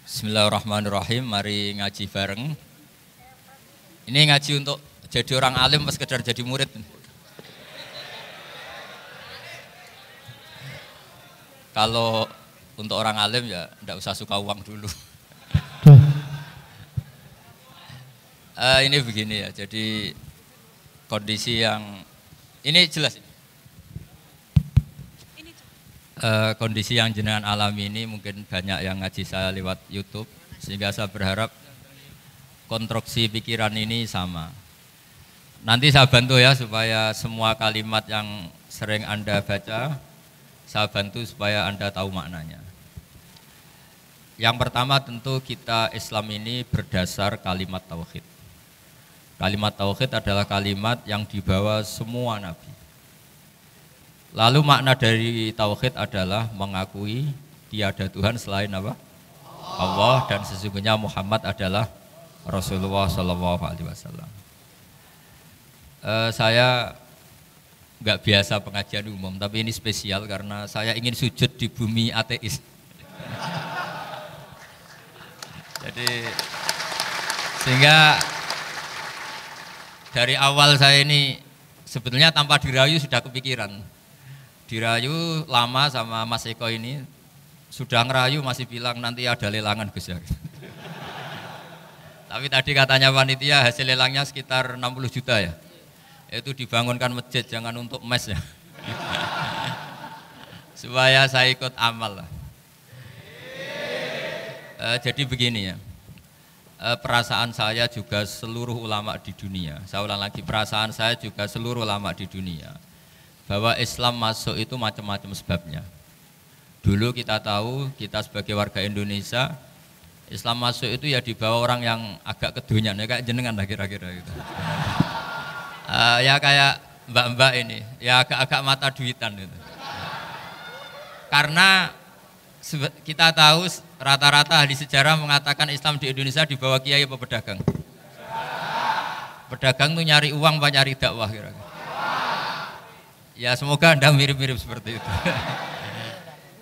Bismillahirrahmanirrahim. Mari ngaji bareng. Ini ngaji untuk jadi orang alim, pas sekedar jadi murid. Kalau untuk orang alim ya enggak usah suka uang dulu. Ini begini ya. Jadi kondisi yang ini jelas. Kondisi yang jenengan alami ini mungkin banyak yang ngaji saya lewat YouTube, sehingga saya berharap konstruksi pikiran ini sama. Nanti saya bantu ya supaya semua kalimat yang sering Anda baca, saya bantu supaya Anda tahu maknanya. Yang pertama tentu kita Islam ini berdasar kalimat tauhid. Kalimat tauhid adalah kalimat yang dibawa semua nabi. Lalu makna dari tauhid adalah mengakui tiada Tuhan selain apa? Allah, dan sesungguhnya Muhammad adalah Rasulullah SAW. Saya nggak biasa pengajian umum, tapi ini spesial karena saya ingin sujud di bumi ateis. Jadi sehingga dari awal saya ini sebetulnya tanpa dirayu sudah kepikiran. Dirayu lama sama Mas Eko ini, sudah ngerayu masih bilang nanti ada lelangan Gus ya. Tapi tadi katanya panitia hasil lelangnya sekitar 60 juta ya. Itu dibangunkan masjid, jangan untuk mes ya. Supaya saya ikut amal lah. Jadi begini ya. Perasaan saya juga seluruh ulama di dunia. Saya ulang lagi, perasaan saya juga seluruh ulama di dunia. Bahwa Islam masuk itu macam-macam sebabnya. Dulu kita tahu, kita sebagai warga Indonesia, Islam masuk itu ya dibawa orang yang agak kedonyan, ya kayak jenengan lah kira-kira gitu. Ya kayak mbak-mbak ini, ya agak-agak mata duitan gitu. Karena kita tahu rata-rata ahli sejarah mengatakan Islam di Indonesia dibawa kiai apa pedagang. Pedagang tuh nyari uang apa nyari dakwah kira-kira. Ya semoga Anda mirip-mirip seperti itu.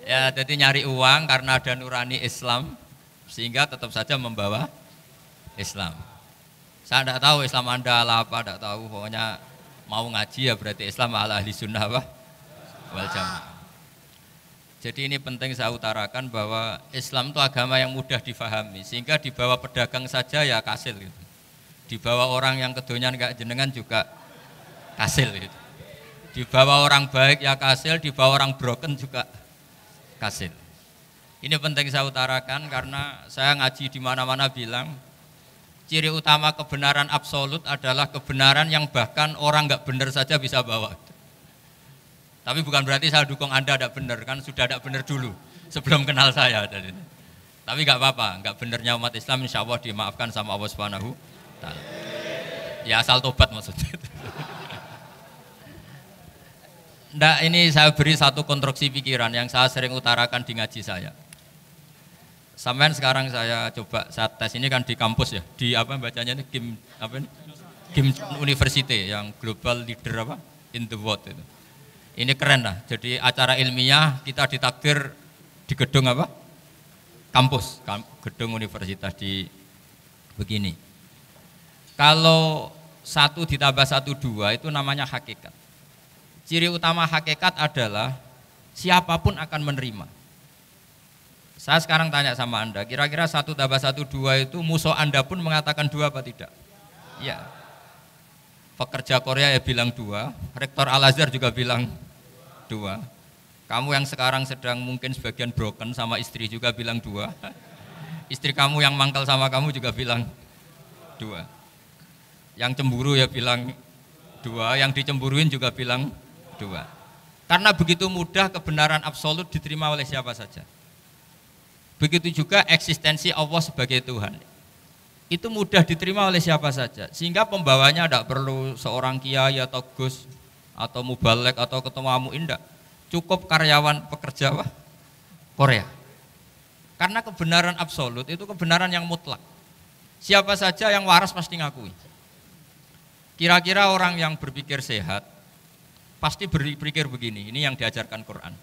Ya jadi nyari uang karena ada nurani Islam, sehingga tetap saja membawa Islam. Saya tidak tahu Islam Anda ala apa, tidak tahu. Pokoknya mau ngaji ya berarti Islam ala ahli sunnah apa? Wal jamaah. Jadi ini penting saya utarakan bahwa Islam itu agama yang mudah difahami, sehingga dibawa pedagang saja ya kasil gitu. Dibawa orang yang kedonyan kayak jenengan juga kasil gitu. Dibawa orang baik ya kasil, dibawa orang broken juga kasil. Ini penting saya utarakan karena saya ngaji di mana-mana bilang ciri utama kebenaran absolut adalah kebenaran yang bahkan orang nggak benar saja bisa bawa. Tapi bukan berarti saya dukung Anda tidak benar, kan sudah tidak benar dulu sebelum kenal saya. Tapi nggak apa-apa, nggak benarnya umat Islam insya Allah dimaafkan sama Allah Subhanahu wa Ta'ala. Ya asal tobat maksudnya. Nah, ini saya beri satu konstruksi pikiran yang saya sering utarakan di ngaji saya. Sampai sekarang saya coba saya tes, ini kan di kampus ya, di apa bacanya ini GIM apa ini? GIM University yang global leader apa in the world itu. Ini keren lah. Jadi acara ilmiah kita ditakdir di gedung apa? Kampus, gedung universitas di begini. Kalau 1 ditambah 1 2 itu namanya hakikat. Ciri utama hakikat adalah siapapun akan menerima. Saya sekarang tanya sama Anda, kira-kira 1 tambah 1 2 itu musuh Anda pun mengatakan 2 apa tidak? Ya. Pekerja Korea ya bilang 2, Rektor Al-Azhar juga bilang 2. Kamu yang sekarang sedang mungkin sebagian broken sama istri juga bilang 2. Istri kamu yang mangkal sama kamu juga bilang 2. Yang cemburu ya bilang 2, yang dicemburuin juga bilang 2. Karena begitu mudah kebenaran absolut diterima oleh siapa saja. Begitu juga eksistensi Allah sebagai Tuhan. Itu mudah diterima oleh siapa saja. Sehingga pembawanya tidak perlu seorang kiai atau gus atau mubalek atau ketua muin, tidak. Cukup karyawan pekerja Korea. Karena kebenaran absolut itu kebenaran yang mutlak. Siapa saja yang waras pasti ngakui. Kira-kira orang yang berpikir sehat pasti berpikir begini, ini yang diajarkan Quran.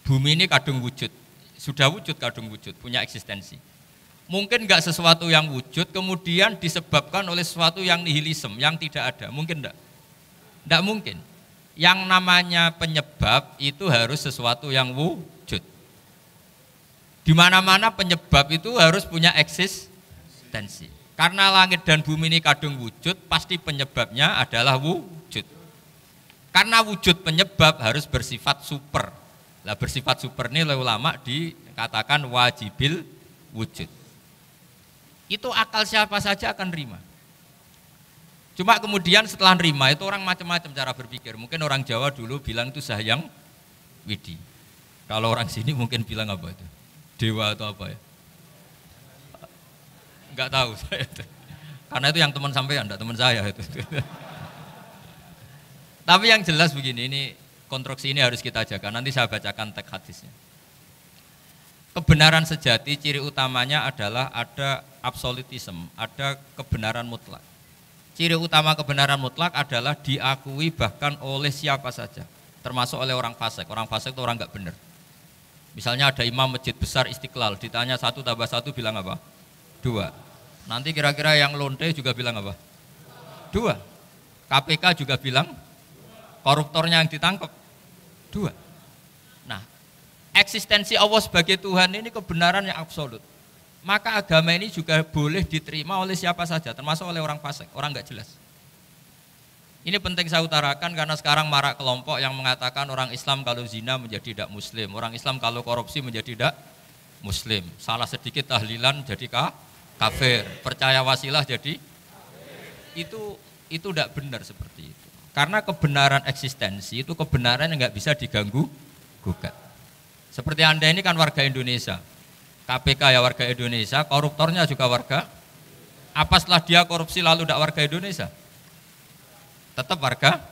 Bumi ini kadung wujud, sudah wujud kadung wujud, punya eksistensi. Mungkin enggak sesuatu yang wujud kemudian disebabkan oleh sesuatu yang nihilisme, yang tidak ada. Mungkin enggak? Enggak mungkin. Yang namanya penyebab itu harus sesuatu yang wujud. Di mana-mana penyebab itu harus punya eksistensi. Karena langit dan bumi ini kadung wujud, pasti penyebabnya adalah wujud. Karena wujud penyebab harus bersifat super. Lah bersifat super ini oleh ulama dikatakan wajibil wujud. Itu akal siapa saja akan nerima. Cuma kemudian setelah nerima itu orang macam-macam cara berpikir. Mungkin orang Jawa dulu bilang itu Sahyang Widi. Kalau orang sini mungkin bilang apa itu? Dewa atau apa ya? Enggak tahu saya itu. Karena itu yang teman sampean, enggak teman saya itu. Tapi yang jelas begini, ini konstruksi ini harus kita jaga. Nanti saya bacakan teks hadisnya. Kebenaran sejati ciri utamanya adalah ada absolutisme, ada kebenaran mutlak. Ciri utama kebenaran mutlak adalah diakui bahkan oleh siapa saja, termasuk oleh orang fasik. Orang fasik itu orang enggak benar. Misalnya ada imam masjid besar Istiqlal, ditanya 1 + 1 bilang apa? 2. Nanti kira-kira yang lonte juga bilang apa? 2. KPK juga bilang, koruptornya yang ditangkap 2. Nah, eksistensi Allah sebagai Tuhan ini kebenaran yang absolut. Maka agama ini juga boleh diterima oleh siapa saja, termasuk oleh orang fasik, orang enggak jelas. Ini penting saya utarakan karena sekarang marak kelompok yang mengatakan orang Islam kalau zina menjadi tidak muslim, orang Islam kalau korupsi menjadi tidak muslim. Salah sedikit tahlilan jadi kafir, percaya wasilah jadi itu tidak benar seperti itu. Karena kebenaran eksistensi itu kebenaran yang nggak bisa diganggu gugat. Seperti Anda ini kan warga Indonesia, KPK ya warga Indonesia, koruptornya juga warga. Apa setelah dia korupsi lalu tidak warga Indonesia? Tetap warga.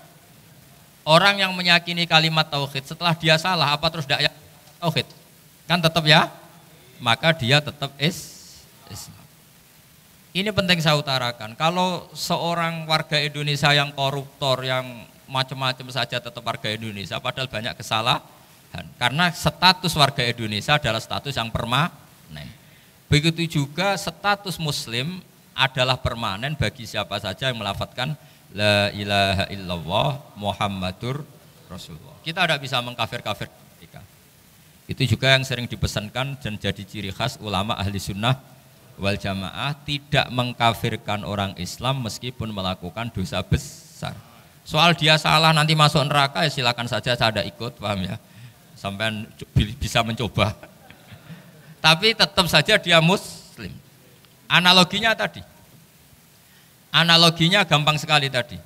Orang yang meyakini kalimat tauhid setelah dia salah apa terus tidak yakin tauhid? Kan tetap ya. Maka dia tetap Islam. Ini penting saya utarakan. Kalau seorang warga Indonesia yang koruptor, yang macam-macam saja tetap warga Indonesia, padahal banyak kesalahan. Karena status warga Indonesia adalah status yang permanen. Begitu juga status Muslim adalah permanen bagi siapa saja yang melafadzkan La ilaha illallah Muhammadur Rasulullah. Kita tidak bisa mengkafir-kafir mereka. Itu juga yang sering dipesankan dan jadi ciri khas ulama ahli sunnah wal jamaah, tidak mengkafirkan orang Islam meskipun melakukan dosa besar. Soal dia salah nanti masuk neraka ya silakan saja, saya ada ikut, paham ya? Sampai bisa mencoba. Tapi tetap saja dia muslim. Analoginya tadi. Analoginya gampang sekali tadi.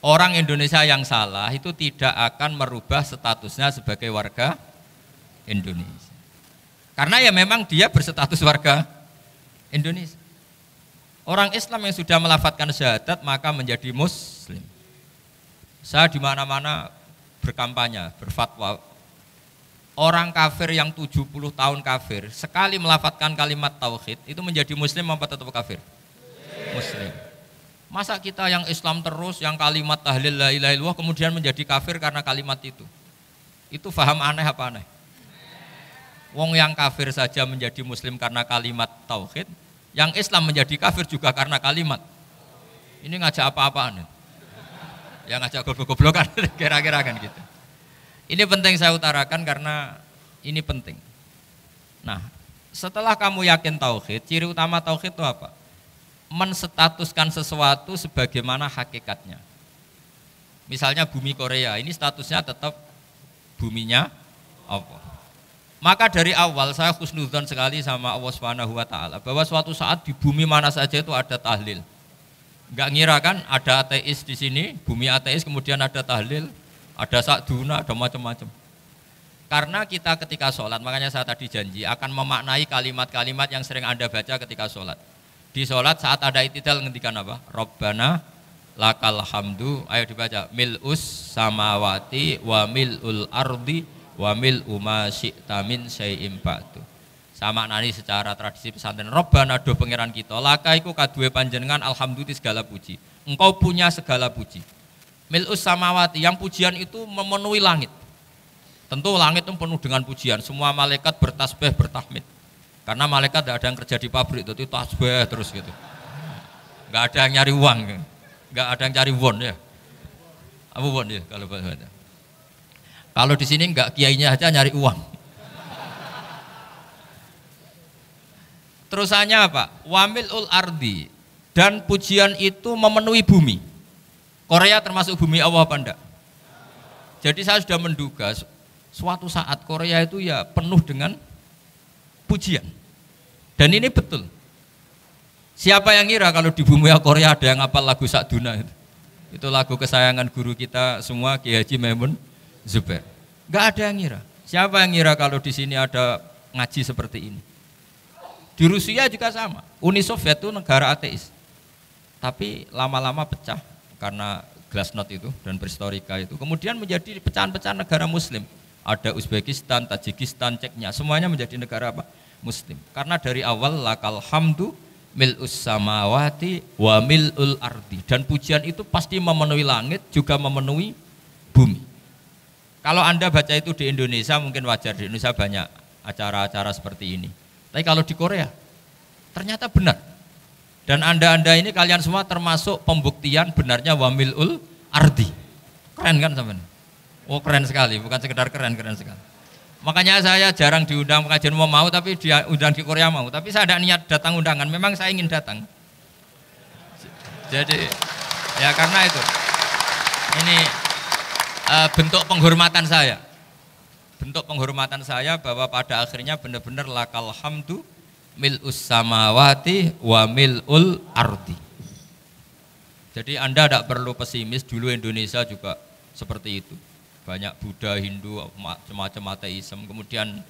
Orang Indonesia yang salah itu tidak akan merubah statusnya sebagai warga Indonesia. Karena ya memang dia berstatus warga Indonesia. Orang Islam yang sudah melafadzkan syahadat maka menjadi muslim. Saya di mana-mana berkampanye, berfatwa. Orang kafir yang 70 tahun kafir, sekali melafadzkan kalimat tauhid itu menjadi muslim apa tetap kafir? Muslim. Masa kita yang Islam terus, yang kalimat tahlil la ilaha illallah kemudian menjadi kafir karena kalimat itu? Itu faham aneh apa aneh? Wong yang kafir saja menjadi muslim karena kalimat tauhid, yang Islam menjadi kafir juga karena kalimat. Ini ngajak apa-apaan? Ya ngajak goblok-goblokan kira-kira kan gitu. Ini penting saya utarakan karena ini penting. Nah, setelah kamu yakin tauhid, ciri utama tauhid itu apa? Menstatuskan sesuatu sebagaimana hakikatnya. Misalnya bumi Korea, ini statusnya tetap buminya Allah. Maka dari awal saya husnudzon sekali sama Allah Subhanahu wa taala bahwa suatu saat di bumi mana saja itu ada tahlil. Enggak ngira kan ada ateis di sini, bumi ateis kemudian ada tahlil, ada sakduna, ada macam-macam. Karena kita ketika sholat, makanya saya tadi janji akan memaknai kalimat-kalimat yang sering Anda baca ketika sholat. Di sholat saat ada itidal ngendikan apa? Rabbana lakal hamdu, ayo dibaca, mil'us samawati wa mil'ul ardi wa mil'u ma syi'ta min syai'im ba'du. Sama nani secara tradisi pesantren, Rabbana do pangeran kita, laka iku kaduwe panjenengan alhamdulillah segala puji. Engkau punya segala puji. Mil'us samawati, yang pujian itu memenuhi langit. Tentu langit itu penuh dengan pujian, semua malaikat bertasbih, bertahmid. Karena malaikat tidak ada yang kerja di pabrik itu tasbih terus gitu. Nggak ada yang nyari uang, nggak ada yang cari won ya. Apa won ya kalau bahasa. Kalau di sini nggak kiainya aja nyari uang. Terusannya apa? Wamilul ardi, dan pujian itu memenuhi bumi. Korea termasuk bumi Allah apa enggak? Jadi saya sudah menduga suatu saat Korea itu ya penuh dengan pujian. Dan ini betul. Siapa yang ngira kalau di bumi Korea ada yang hafal lagu Sakduna itu? Itu lagu kesayangan guru kita semua, Ki Haji Maimun Zubair. Enggak ada yang ngira. Siapa yang ngira kalau di sini ada ngaji seperti ini? Di Rusia juga sama. Uni Soviet itu negara ateis. Tapi lama-lama pecah karena glasnost itu dan perestorika itu. Kemudian menjadi pecahan-pecahan negara muslim. Ada Uzbekistan, Tajikistan, Ceknya, semuanya menjadi negara apa? Muslim. Karena dari awal lakal hamdu mil'us samawati wa mil'ul ardi. Dan pujian itu pasti memenuhi langit, juga memenuhi bumi. Kalau Anda baca itu di Indonesia mungkin wajar, di Indonesia banyak acara-acara seperti ini. Tapi kalau di Korea ternyata benar. Dan Anda ini kalian semua termasuk pembuktian benarnya wa mil'ul ardi. Keren kan sampean? Oh keren sekali, bukan sekedar keren, keren sekali. Makanya saya jarang diundang pengajian mau tapi diundang di Korea mau. Tapi saya ada niat datang undangan, memang saya ingin datang. Jadi ya karena itu. Ini bentuk penghormatan saya. Bentuk penghormatan saya bahwa pada akhirnya benar-benar lakal hamdu mil'us samawati wa mil'ul ardi. Jadi Anda tidak perlu pesimis, dulu Indonesia juga seperti itu. Banyak Buddha, Hindu, semacam ateisme. Kemudian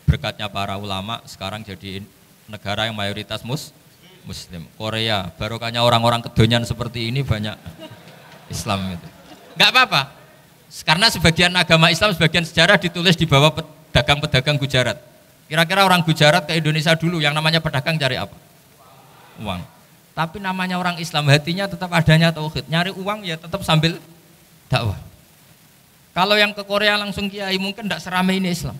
berkatnya para ulama sekarang jadi negara yang mayoritas Muslim. Korea, barokahnya orang-orang kedonyan seperti ini banyak Islam itu. Enggak apa-apa. Karena sebagian agama Islam, sebagian sejarah ditulis di bawah pedagang-pedagang Gujarat. Kira-kira orang Gujarat ke Indonesia dulu yang namanya pedagang cari apa? Uang. Tapi namanya orang Islam, hatinya tetap adanya tauhid. Nyari uang ya tetap sambil dakwah. Kalau yang ke Korea langsung kiai mungkin tidak seramai ini Islam.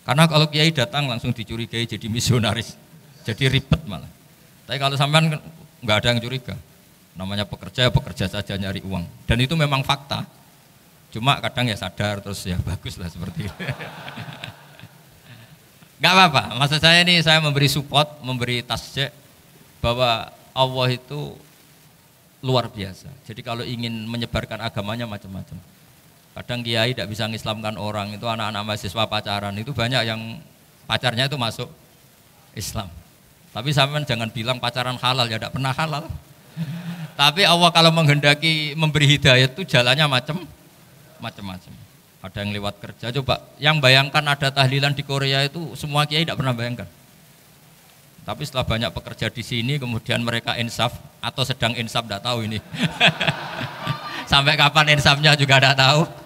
Karena kalau kiai datang langsung dicurigai jadi misionaris, jadi ribet malah. Tapi kalau sampean nggak ada yang curiga, namanya pekerja saja nyari uang. Dan itu memang fakta. Cuma kadang ya sadar terus ya bagus lah seperti itu. Nggak apa-apa. Maksud saya ini saya memberi support, memberi tasjek bahwa Allah itu luar biasa. Jadi kalau ingin menyebarkan agamanya macam-macam. Kadang kiai tidak bisa mengislamkan orang, itu anak-anak mahasiswa pacaran, itu banyak yang pacarnya itu masuk Islam. Tapi sampean jangan bilang pacaran halal, ya tidak pernah halal. Tapi Allah kalau menghendaki memberi hidayah itu jalannya macam-macam. Ada yang lewat kerja, coba yang bayangkan ada tahlilan di Korea itu semua kiai tidak pernah bayangkan. Tapi setelah banyak pekerja di sini, kemudian mereka insaf atau sedang insaf, tidak tahu ini. Sampai kapan insafnya juga tidak tahu.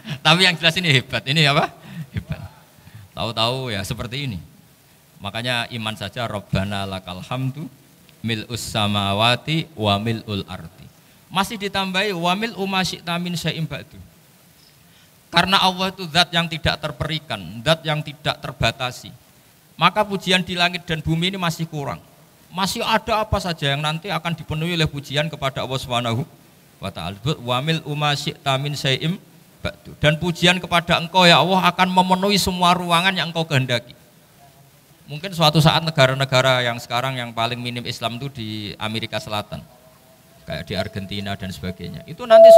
Tapi yang jelas ini hebat. Ini apa? Hebat. Tahu-tahu ya seperti ini. Makanya iman saja Rabbana lakal hamdu mil'us samawati wa mil'ul ardi. Masih ditambahi wa mil'u ma syi'ta min syai'in ba'du. Karena Allah itu zat yang tidak terperikan, zat yang tidak terbatasi. Maka pujian di langit dan bumi ini masih kurang. Masih ada apa saja yang nanti akan dipenuhi oleh pujian kepada Allah Subhanahu wa ta'ala. Wa mil'u ma syi'ta min syai'in ba'du. Dan pujian kepada Engkau ya Allah akan memenuhi semua ruangan yang Engkau kehendaki. Mungkin suatu saat negara-negara yang sekarang yang paling minim Islam itu di Amerika Selatan, kayak di Argentina dan sebagainya. Itu nanti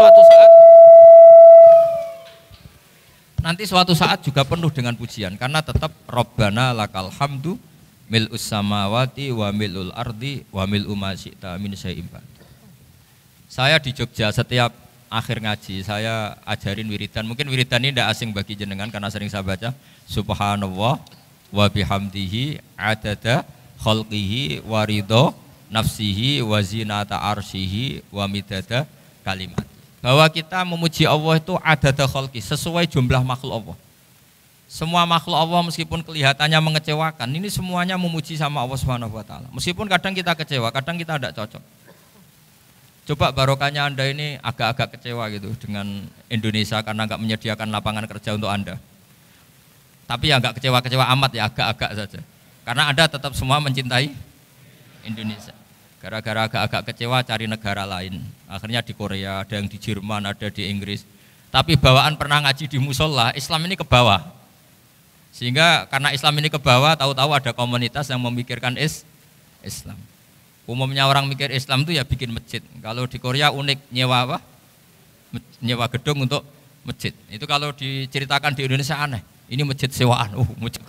suatu saat juga penuh dengan pujian, karena tetap Rabbana lakal hamdu mil'us samawati wa mil'ul ardi wa mil'u ma syi'ta min syai'in ba'du. Saya di Jogja setiap akhir ngaji saya ajarin wiridan. Mungkin wiridan ini tidak asing bagi jenengan karena sering saya baca. Subhanallah wa bihamdihi adada khalqihi wa ridho nafsihi wa zinata arsyihi wa midada kalimat. Bahwa kita memuji Allah itu adada khalqi, sesuai jumlah makhluk Allah. Semua makhluk Allah meskipun kelihatannya mengecewakan, ini semuanya memuji sama Allah Subhanahu wa taala. Meskipun kadang kita kecewa, kadang kita tidak cocok. Coba barokahnya Anda ini agak-agak kecewa gitu dengan Indonesia karena nggak menyediakan lapangan kerja untuk Anda. Tapi ya nggak kecewa-kecewa amat ya, agak-agak saja. Karena Anda tetap semua mencintai Indonesia. Gara-gara agak-agak kecewa cari negara lain. Akhirnya di Korea, ada yang di Jerman, ada di Inggris. Tapi bawaan pernah ngaji di musola, Islam ini ke bawah. Sehingga karena Islam ini ke bawah, tahu-tahu ada komunitas yang memikirkan Islam. Umumnya orang mikir Islam itu ya bikin masjid. Kalau di Korea unik, nyewa apa? Nyewa gedung untuk masjid. Itu kalau diceritakan di Indonesia aneh. Ini masjid sewaan. Masjid.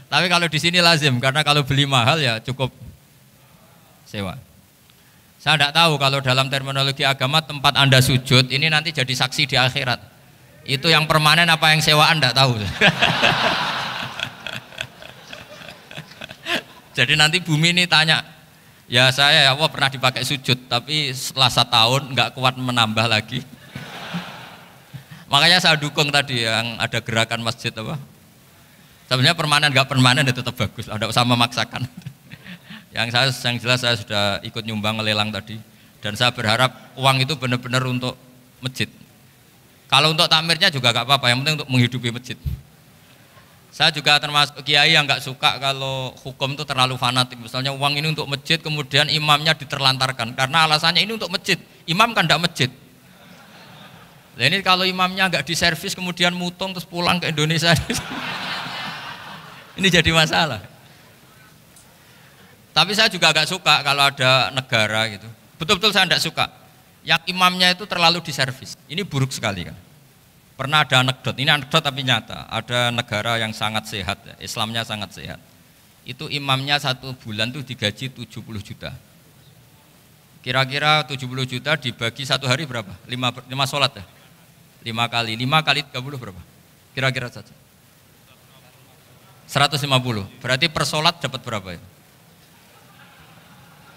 Tapi kalau di sini lazim karena kalau beli mahal ya cukup sewa. Saya tidak tahu kalau dalam terminologi agama tempat Anda sujud ini nanti jadi saksi di akhirat. Itu yang permanen apa yang sewaan tidak tahu. Jadi nanti bumi ini tanya, ya saya ya Allah pernah dipakai sujud, tapi setelah 1 tahun nggak kuat menambah lagi. Makanya saya dukung tadi yang ada gerakan masjid apa. Sebenarnya permanen nggak permanen itu tetap bagus, ada usah memaksakan. Yang jelas saya sudah ikut nyumbang lelang tadi, dan saya berharap uang itu benar-benar untuk masjid. Kalau untuk takmirnya juga nggak apa-apa, yang penting untuk menghidupi masjid. Saya juga termasuk kiai yang nggak suka kalau hukum itu terlalu fanatik. Misalnya uang ini untuk masjid, kemudian imamnya diterlantarkan. Karena alasannya ini untuk masjid. Imam kan nggak masjid. Nah ini kalau imamnya nggak diservis, kemudian mutung terus pulang ke Indonesia. Ini jadi masalah. Tapi saya juga agak suka kalau ada negara gitu. Betul-betul saya tidak suka. Yang imamnya itu terlalu diservis. Ini buruk sekali kan. Pernah ada anekdot, ini anekdot tapi nyata. Ada negara yang sangat sehat, Islamnya sangat sehat. Itu imamnya 1 bulan tuh digaji 70 juta. Kira-kira 70 juta dibagi 1 hari berapa? 5 sholat ya? 5 kali 30 berapa? Kira-kira saja. 150. Berarti per sholat dapat berapa ya?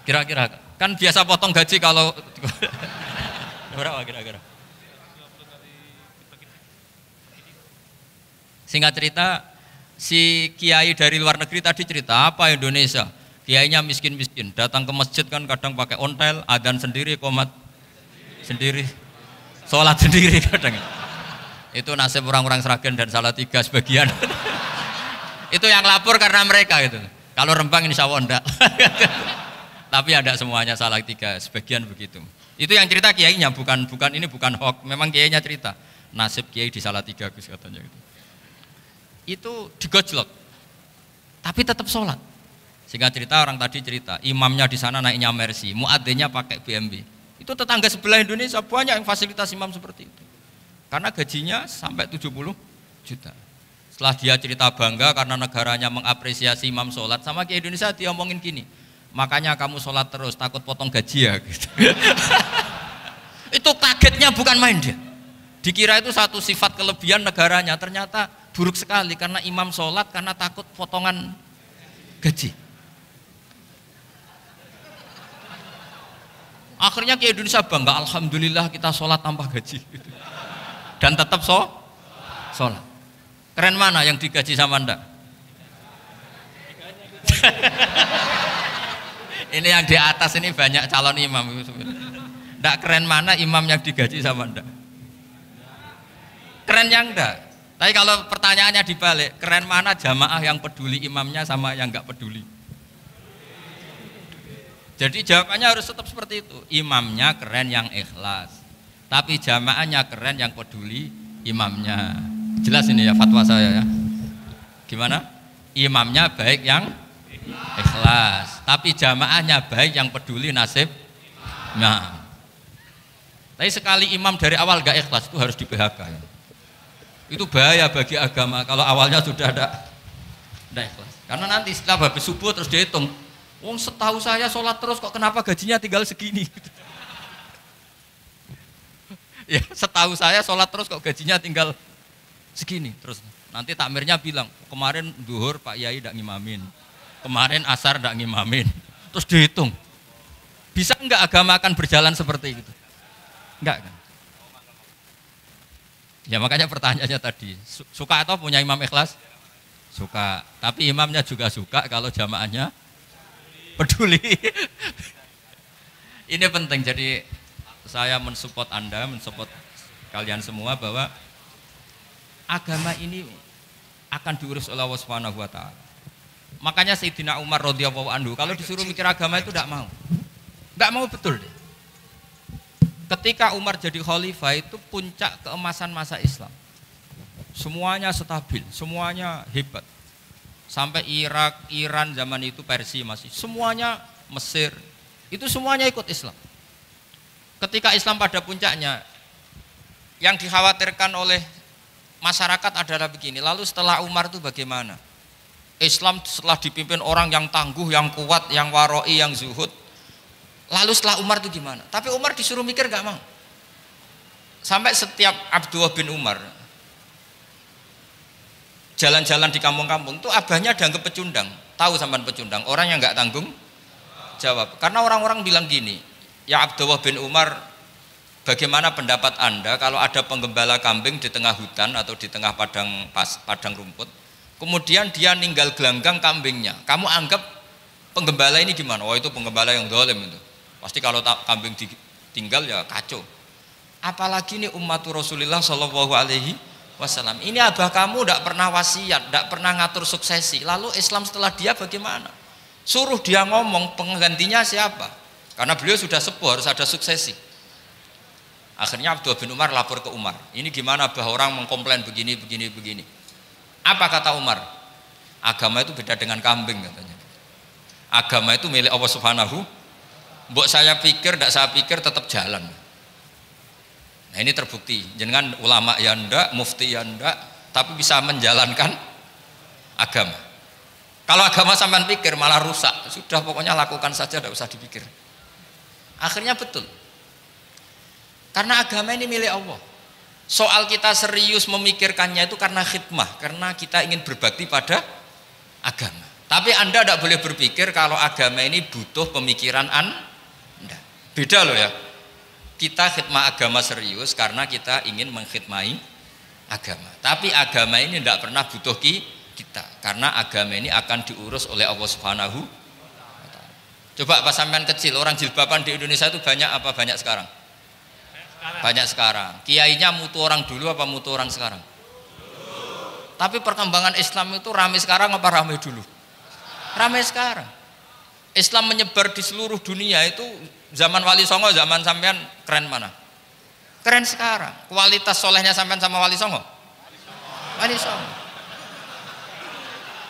Kira-kira. Kan biasa potong gaji kalau berapa kira-kira? Singkat cerita, si kiai dari luar negeri tadi cerita apa Indonesia? Kiainya miskin-miskin, datang ke masjid kan kadang pakai ontel, adzan sendiri, qomat sendiri, sholat sendiri kadang. Itu nasib orang-orang Sragen dan Salatiga sebagian. Itu yang lapor karena mereka gitu. Kalau Rembang insya Allah enggak. Tapi ada semuanya Salatiga, sebagian begitu. Itu yang cerita kiainya, bukan hoax, memang kiainya cerita. Nasib kiai di Salatiga Gus katanya gitu. Itu digojlok, tapi tetap sholat. Sehingga cerita orang tadi cerita, imamnya di sana naiknya Mercy, muadzinnya pakai BMW. Itu tetangga sebelah Indonesia banyak yang fasilitas imam seperti itu. Karena gajinya sampai 70 juta. Setelah dia cerita bangga karena negaranya mengapresiasi imam sholat, sama Kiai Indonesia dia omongin gini, makanya kamu sholat terus, takut potong gaji ya. Gitu. Itu kagetnya bukan main dia. Dikira itu satu sifat kelebihan negaranya, ternyata buruk sekali karena imam sholat karena takut potongan gaji. Akhirnya Kiai Indonesia bangga, alhamdulillah kita sholat tanpa gaji dan tetap sholat. Keren mana yang digaji sama Anda? Ini yang di atas ini banyak calon imam. Nggak keren mana imam yang digaji sama Anda? Keren yang enggak. Tapi kalau pertanyaannya dibalik, keren mana jamaah yang peduli imamnya sama yang enggak peduli? Jadi jawabannya harus tetap seperti itu. Imamnya keren yang ikhlas, tapi jamaahnya keren yang peduli imamnya. Jelas ini ya fatwa saya ya. Gimana? Imamnya baik yang ikhlas, tapi jamaahnya baik yang peduli nasib. Nah, tapi sekali imam dari awal enggak ikhlas itu harus di PHK ya. Itu bahaya bagi agama kalau awalnya sudah ada ikhlas. Karena nanti setelah habis subuh terus dihitung, wong setahu saya sholat terus kok kenapa gajinya tinggal segini? Ya setahu saya sholat terus kok gajinya tinggal segini. Terus nanti takmirnya bilang, kemarin duhur Pak Yai tidak ngimamin, kemarin asar tidak ngimamin. Terus dihitung, bisa enggak agama akan berjalan seperti itu? Enggak kan? Ya makanya pertanyaannya tadi, suka atau punya imam ikhlas? Suka, tapi imamnya juga suka kalau jamaahnya peduli. Ini penting, jadi saya mensupport Anda, mensupport kalian semua bahwa agama ini akan diurus oleh Allah Subhanahu wa taala. Makanya Sayyidina Umar radhiyallahu anhu kalau disuruh mikir agama itu tidak mau. Enggak mau betul deh. Ketika Umar jadi khalifah itu puncak keemasan masa Islam. Semuanya stabil, semuanya hebat. Sampai Irak, Iran zaman itu Persia masih, semuanya Mesir, itu semuanya ikut Islam. Ketika Islam pada puncaknya, yang dikhawatirkan oleh masyarakat adalah begini, lalu setelah Umar itu bagaimana? Islam setelah dipimpin orang yang tangguh, yang kuat, yang waroi, yang zuhud. Lalu setelah Umar itu gimana? Tapi Umar disuruh mikir gak mau. Sampai setiap Abdullah bin Umar jalan-jalan di kampung-kampung itu abahnya dianggap pecundang. Tahu sampean pecundang? Orang yang gak tanggung jawab. Karena orang-orang bilang gini, ya Abdullah bin Umar, bagaimana pendapat Anda kalau ada penggembala kambing di tengah hutan atau di tengah padang rumput, kemudian dia ninggal gelanggang kambingnya, kamu anggap penggembala ini gimana? Oh itu penggembala yang zalim itu. Pasti kalau kambing ditinggal ya kacau. Apalagi ini umatur Rasulullah Shallallahu Alaihi Wasallam. Ini abah kamu tidak pernah wasiat, tidak pernah ngatur suksesi. Lalu Islam setelah dia bagaimana? Suruh dia ngomong penggantinya siapa? Karena beliau sudah sepuh, harus ada suksesi. Akhirnya Abdullah bin Umar lapor ke Umar. Ini gimana bah orang mengkomplain begini. Apa kata Umar? Agama itu beda dengan kambing katanya. Agama itu milik Allah Subhanahu. Mbok saya pikir, tidak saya pikir tetap jalan. Nah ini terbukti. Jangan ulama ya ndak, mufti ya ndak, tapi bisa menjalankan agama. Kalau agama sampean pikir malah rusak. Sudah pokoknya lakukan saja, tidak usah dipikir. Akhirnya betul. Karena agama ini milik Allah. Soal kita serius memikirkannya itu karena khidmah, karena kita ingin berbakti pada agama. Tapi Anda tidak boleh berpikir kalau agama ini butuh pemikiran Anda. Beda loh ya. Kita khidmah agama serius karena kita ingin mengkhidmati agama. Tapi agama ini tidak pernah butuh kita, karena agama ini akan diurus oleh Allah Subhanahu wa taala. Coba pas sampean kecil, orang jilbaban di Indonesia itu banyak apa banyak sekarang? Banyak sekarang. Kiainya mutu orang dulu apa mutu orang sekarang? Tapi perkembangan Islam itu ramai sekarang apa ramai dulu? Ramai sekarang. Islam menyebar di seluruh dunia itu zaman Wali Songo, zaman sampean keren mana? Keren sekarang. Kualitas solehnya sampean sama Wali Songo? Wali Songo.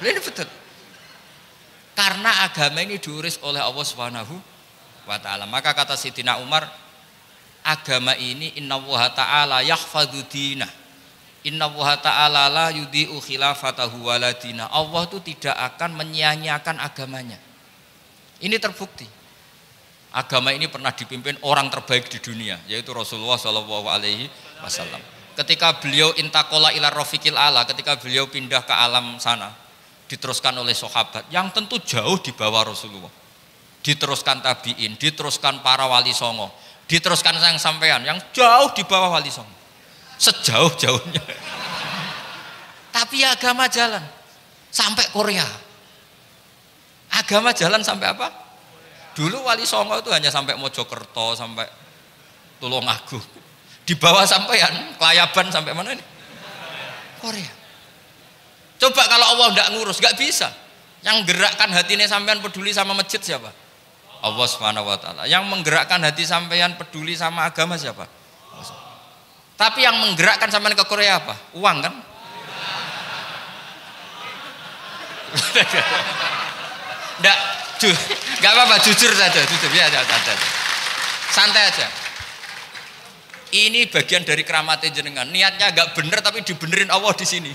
Ini betul. Karena agama ini diurus oleh Allah Subhanahu wa taala. Maka kata Sayyidina Umar, agama ini innallaha ta'ala yahfadzu dinah. Innallaha ta'ala la yudhi'u khilafatahu waladina. Allah itu tidak akan menyia-nyiakan agamanya. Ini terbukti. Agama ini pernah dipimpin orang terbaik di dunia, yaitu Rasulullah Shallallahu Alaihi Wasallam. Ketika beliau intakola ila rofiqil ala, ketika beliau pindah ke alam sana, diteruskan oleh sahabat yang tentu jauh di bawah Rasulullah. Diteruskan tabiin, diteruskan para wali songo, diteruskan sang sampean yang jauh di bawah wali songo. Sejauh-jauhnya. Tapi agama jalan sampai Korea. Agama jalan sampai apa? Dulu Wali Songo itu hanya sampai Mojokerto, sampai Tulungagung. Di bawah sampean, Kelayaban sampai mana ini? Korea. Coba kalau Allah tidak ngurus, nggak bisa. Yang gerakkan hatinya sampean peduli sama masjid siapa? Allah Subhanahu wa taala. Yang menggerakkan hati sampean peduli sama agama siapa? Tapi yang menggerakkan sampean ke Korea apa? Uang kan? Enggak apa-apa, jujur saja, jujur ya, santai aja. Ini bagian dari keramatnya jenengan. Niatnya agak bener tapi dibenerin Allah di sini.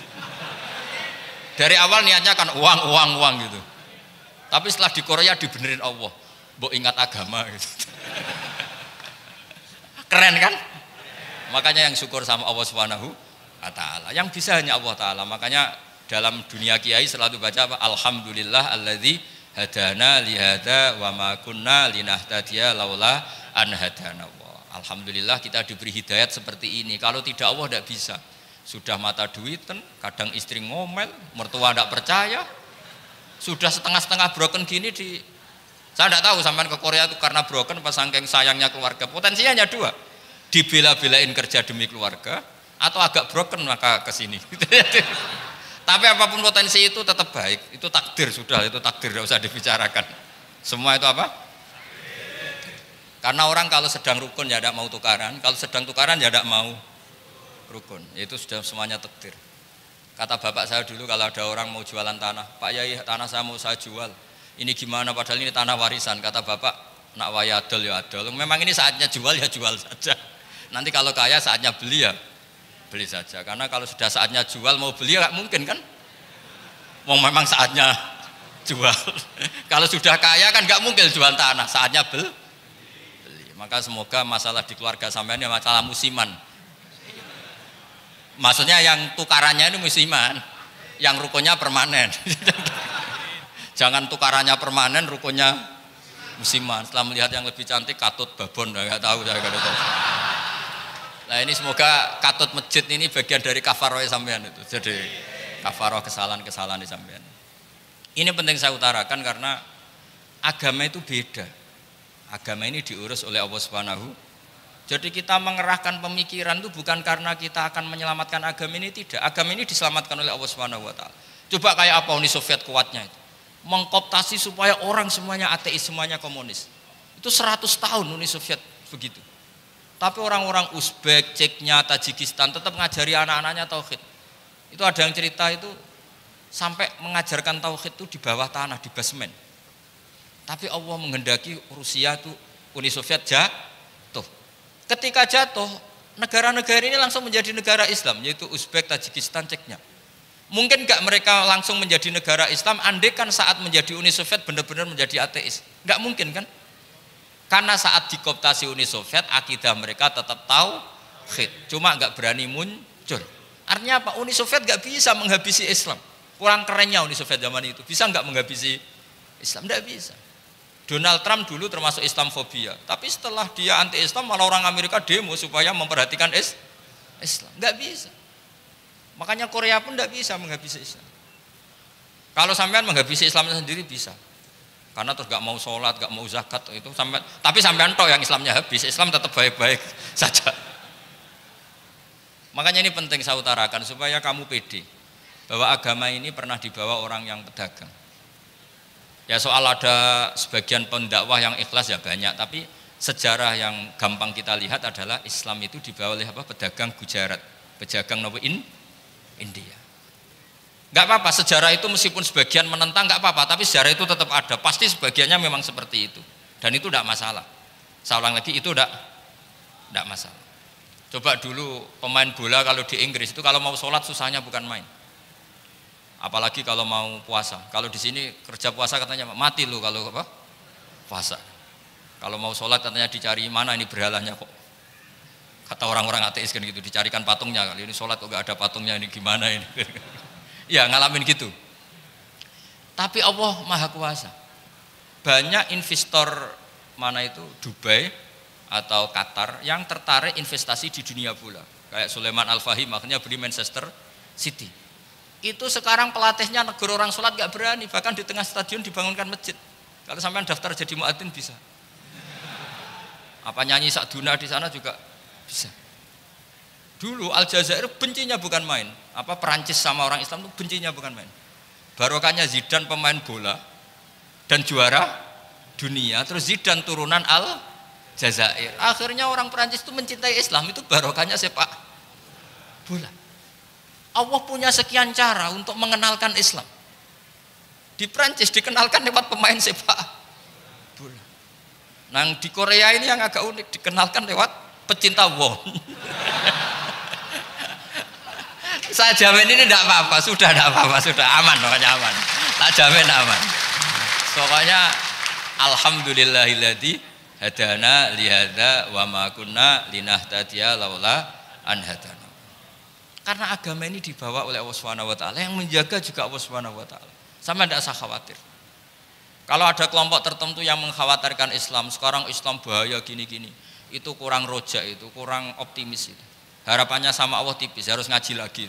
Dari awal niatnya kan uang gitu. Tapi setelah di Korea dibenerin Allah. Mbok ingat agama gitu. Keren kan? Makanya yang syukur sama Allah Subhanahu wa taala. Yang bisa hanya Allah taala. Makanya dalam dunia kiai selalu baca apa? Alhamdulillah alladzi hadana lihada wa ma kunna linahtadiya laula an hadana Allah. Alhamdulillah kita diberi hidayat seperti ini. Kalau tidak Allah tidak bisa. Sudah mata duitan, kadang istri ngomel, mertua tidak percaya. Sudah setengah-setengah broken gini saya tidak tahu sampai ke Korea itu karena broken pas saking sayangnya keluarga. Potensinya hanya dua. Dibela-belain kerja demi keluarga atau agak broken maka ke sini. Tapi apapun potensi itu tetap baik, itu takdir sudah, itu takdir tidak usah dibicarakan. Semua itu apa? Karena orang kalau sedang rukun ya tidak mau tukaran, kalau sedang tukaran ya tidak mau rukun. Itu sudah semuanya takdir. Kata bapak saya dulu kalau ada orang mau jualan tanah, Pak Yai tanah saya mau saya jual. Ini gimana padahal ini tanah warisan. Kata bapak, nak waya adol ya adol. Memang ini saatnya jual ya jual saja. Nanti kalau kaya saatnya beli ya beli saja. Karena kalau sudah saatnya jual mau beli nggak mungkin kan? Mau memang saatnya jual. Kalau sudah kaya kan nggak mungkin jual tanah. Saatnya beli. Maka semoga masalah di keluarga sampean ya masalah musiman. Maksudnya yang tukarannya ini musiman, yang rukunnya permanen. Jangan tukarannya permanen, rukunnya musiman. Setelah melihat yang lebih cantik, katut babon, nggak tahu saya nggak tahu. Nah ini semoga katut masjid ini bagian dari kafaroh sampean itu. Jadi kafaroh kesalahan-kesalahan di sampean. Ini penting saya utarakan karena agama itu beda. Agama ini diurus oleh Allah Subhanahu. Jadi kita mengerahkan pemikiran itu bukan karena kita akan menyelamatkan agama ini, tidak. Agama ini diselamatkan oleh Allah Subhanahu wa taala. Coba kayak apa Uni Soviet kuatnya itu. Mengkooptasi supaya orang semuanya ateis, semuanya komunis. Itu 100 tahun Uni Soviet begitu. Tapi orang-orang Uzbek, Ceknya, Tajikistan tetap ngajari anak-anaknya tauhid. Itu ada yang cerita itu sampai mengajarkan tauhid itu di bawah tanah, di basement. Tapi Allah menghendaki Rusia itu Uni Soviet jatuh. Ketika jatuh, negara-negara ini langsung menjadi negara Islam, yaitu Uzbek, Tajikistan, Ceknya. Mungkin enggak mereka langsung menjadi negara Islam, andai kan saat menjadi Uni Soviet benar-benar menjadi ateis. Enggak mungkin kan? Karena saat dikooptasi Uni Soviet, akidah mereka tetap tauhid, cuma enggak berani muncul. Artinya apa? Uni Soviet enggak bisa menghabisi Islam. Kurang kerennya Uni Soviet zaman itu. Bisa enggak menghabisi Islam? Enggak bisa. Donald Trump dulu termasuk Islamfobia, tapi setelah dia anti-Islam malah orang Amerika demo supaya memperhatikan Islam. Enggak bisa. Makanya Korea pun enggak bisa menghabisi Islam. Kalau sampean menghabisi Islam sendiri bisa. Karena terus enggak mau sholat, enggak mau zakat itu sampai, tapi sampean toh yang Islamnya habis, Islam tetap baik-baik saja. Makanya ini penting saya utarakan supaya kamu pede bahwa agama ini pernah dibawa orang yang pedagang. Ya soal ada sebagian pendakwah yang ikhlas ya banyak, tapi sejarah yang gampang kita lihat adalah Islam itu dibawa oleh apa? Pedagang Gujarat, pedagang India. Enggak apa-apa, sejarah itu meskipun sebagian menentang enggak apa-apa, tapi sejarah itu tetap ada. Pasti sebagiannya memang seperti itu. Dan itu enggak masalah. Saya ulang lagi, itu enggak masalah. Coba dulu pemain bola kalau di Inggris itu kalau mau sholat susahnya bukan main. Apalagi kalau mau puasa. Kalau di sini kerja puasa katanya mati lu kalau apa? Puasa. Kalau mau sholat katanya dicari mana ini berhalanya kok. Kata orang-orang ateis kan gitu, dicarikan patungnya. Kali ini sholat kok gak ada patungnya, ini gimana ini? Ya ngalamin gitu. Tapi Allah Maha Kuasa. Banyak investor mana itu Dubai atau Qatar yang tertarik investasi di dunia bola. Kayak Sulaiman Al-Fahim akhirnya beli Manchester City. Itu sekarang pelatihnya negara orang sholat gak berani, bahkan di tengah stadion dibangunkan masjid. Kalau sampean daftar jadi muadzin bisa. Apa nyanyi sakduna di sana juga bisa. Dulu Aljazair bencinya bukan main. Apa Perancis sama orang Islam itu bencinya bukan main. Barokahnya Zidane pemain bola dan juara dunia, terus Zidane turunan Aljazair. Akhirnya orang Perancis itu mencintai Islam, itu barokahnya sepak bola. Allah punya sekian cara untuk mengenalkan Islam. Di Prancis dikenalkan lewat pemain sepak bola. Nah di Korea ini yang agak unik, dikenalkan lewat pecinta won. Saya jamin ini tidak apa-apa, sudah tidak apa-apa, sudah aman, pokoknya aman. Tak jamin aman. Pokoknya alhamdulillahilladzi hadana lihada wa ma kunna linahtadiya laula an hadana. Karena agama ini dibawa oleh Allah Subhanahu wa taala, yang menjaga juga Allah Subhanahu wa taala. Sama tidak usah khawatir. Kalau ada kelompok tertentu yang mengkhawatirkan Islam, sekarang Islam bahaya gini-gini, itu kurang rojak, itu kurang optimis itu. Harapannya sama Allah tipis, harus ngaji lagi.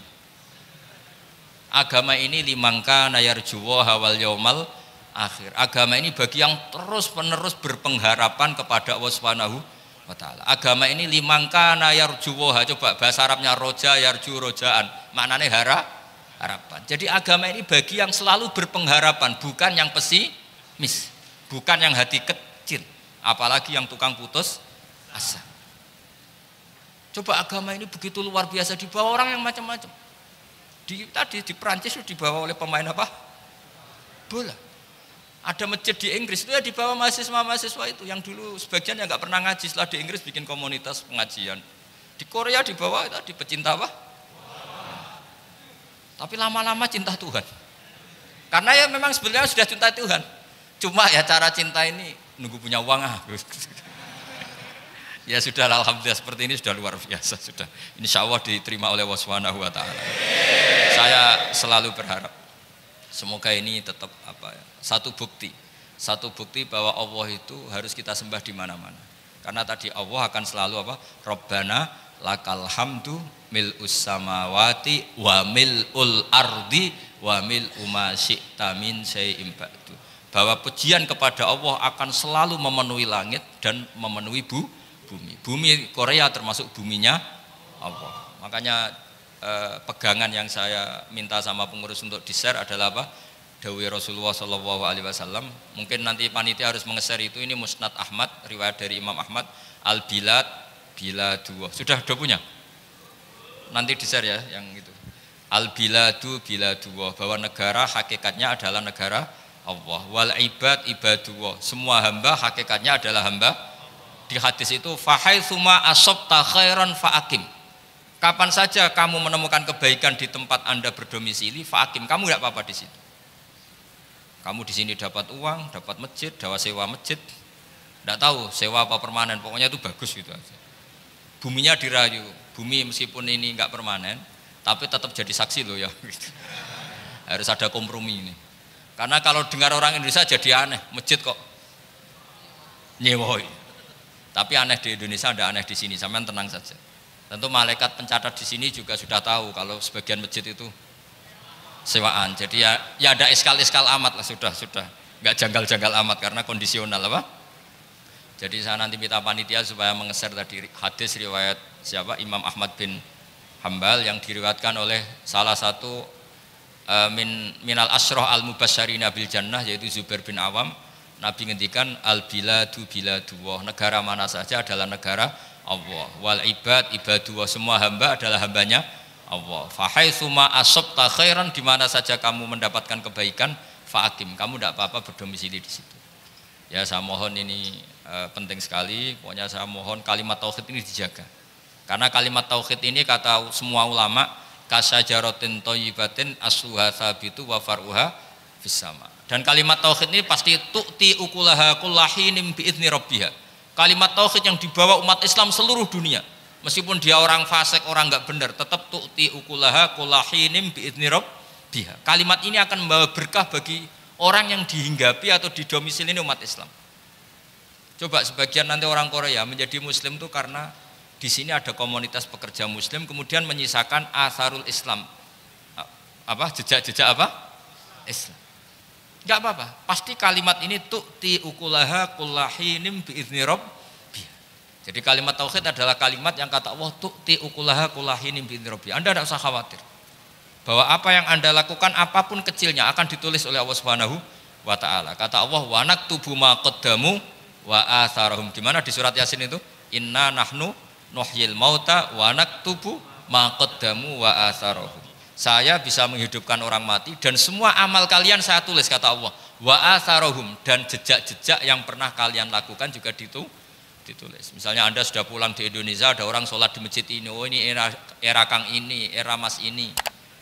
Agama ini limangka nayarjuwa hawal yaumal akhir. Agama ini bagi yang terus-menerus berpengharapan kepada Allah Subhanahu wa ta'ala. Agama ini limangkana yarjuwaha, coba bahasa Arabnya roja yarju rojaan, maknanya harapan. Jadi agama ini bagi yang selalu berpengharapan, bukan yang pesimis, bukan yang hati kecil, apalagi yang tukang putus asa. Coba agama ini begitu luar biasa, dibawa orang yang macam-macam. Tadi di Perancis dibawa oleh pemain apa? Bola. Ada masjid di Inggris itu ya dibawa mahasiswa-mahasiswa itu yang dulu sebagian yang nggak pernah ngaji, setelah di Inggris bikin komunitas pengajian. Di Korea dibawa tadi pecinta apa? Tapi lama-lama cinta Tuhan. Karena ya memang sebenarnya sudah cinta Tuhan. Cuma ya cara cinta ini nunggu punya uang Ya sudah, alhamdulillah seperti ini sudah luar biasa sudah. Insya Allah diterima oleh Allah Subhanahu wa Ta'ala. Saya selalu berharap semoga ini tetap satu bukti bahwa Allah itu harus kita sembah di mana-mana. Karena tadi Allah akan selalu Rabbana lakal hamdu mil'us samawati wa mil'ul ardi wa mil'u ma syi'ta min syai'in ba'du. Bahwa pujian kepada Allah akan selalu memenuhi langit dan memenuhi bumi. Bumi Korea termasuk buminya Allah. Makanya pegangan yang saya minta sama pengurus untuk di-share adalah Dawai Rasulullah SAW. Mungkin nanti panitia harus mengeser itu. Ini Musnad Ahmad, riwayat dari Imam Ahmad. Al-Bilad Biladullah. Sudah punya? Nanti di-share ya yang itu. Al-Biladu Biladullah, bahwa negara hakikatnya adalah negara Allah. Wal ibad ibadullah, semua hamba hakikatnya adalah hamba. Di hadis itu fahaitsuma asabta khairan faakim. Kapan saja kamu menemukan kebaikan di tempat Anda berdomisili, faakim, kamu tidak apa-apa di situ. Kamu di sini dapat uang, dapat masjid, dapat sewa masjid, tidak tahu sewa apa permanen, pokoknya itu bagus gitu aja. Buminya dirayu, bumi meskipun ini enggak permanen, tapi tetap jadi saksi loh ya. Harus ada kompromi ini. Karena kalau dengar orang Indonesia jadi aneh, masjid kok nyewoi. Tapi aneh di Indonesia, ada aneh di sini, sampean tenang saja. Tentu malaikat pencatat di sini juga sudah tahu kalau sebagian masjid itu sewaan. Jadi ya ada iskal-iskal amat lah, sudah nggak janggal-janggal amat karena kondisional Jadi saya nanti minta panitia supaya mengeser tadi hadis riwayat siapa? Imam Ahmad bin Hambal yang diriwayatkan oleh salah satu minal asroh al-mubasyarina bil jannah, yaitu Zubair bin Awam. Nabi ngendikan al-biladu biladullah, negara mana saja adalah negara Allah. Wal ibad ibadullah, semua hamba adalah hambanya Allah. Fa haitsuma asabta khairan, di mana saja kamu mendapatkan kebaikan, fa'akim, kamu tidak apa-apa berdomisili di situ. Ya saya mohon ini penting sekali, pokoknya saya mohon kalimat tauhid ini dijaga. Karena kalimat tauhid ini kata semua ulama kasajaratin thayyibatin asluha tsabitu wa far'uha fis sama. Dan kalimat tauhid ini pasti tu'ti ukulaha kullahinim bi'izni rabbiha. Kalimat tauhid yang dibawa umat Islam seluruh dunia. Meskipun dia orang fasik, orang enggak benar, tetap tu'ti ukulaha kullahinim bi'izni rabbiha. Kalimat ini akan membawa berkah bagi orang yang dihinggapi atau didomisili umat Islam. Coba sebagian nanti orang Korea menjadi muslim itu karena di sini ada komunitas pekerja muslim, kemudian menyisakan atharul Islam. Jejak-jejak Islam. Enggak apa-apa, pasti kalimat ini tu'ti ukulaha kullahinim bi'izni rabbiha. Jadi kalimat tauhid adalah kalimat yang kata Allah tu'ti ukulaha kullahinim bi'izni rabbiha. Anda tidak usah khawatir bahwa apa yang Anda lakukan apapun kecilnya akan ditulis oleh Allah Subhanahu wa Ta'ala. Kata Allah wa naktubu ma qaddamu wa atharahum. Di mana di surat Yasin itu? Inna nahnu nuhyil mauta wa naktubu ma qaddamu wa atharahum. Saya bisa menghidupkan orang mati dan semua amal kalian saya tulis, kata Allah. Wa atharohum, dan jejak-jejak yang pernah kalian lakukan juga ditulis. Misalnya Anda sudah pulang di Indonesia, ada orang sholat di masjid ini, oh ini era Kang ini, era Mas ini.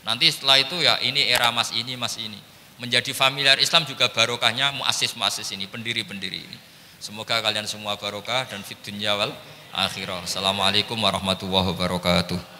Nanti setelah itu ya ini era Mas ini, Mas ini. Menjadi familiar Islam juga barokahnya muassis-muassis ini, pendiri-pendiri ini. Semoga kalian semua barokah dan fid dunya wal akhirah. Assalamualaikum warahmatullahi wabarakatuh.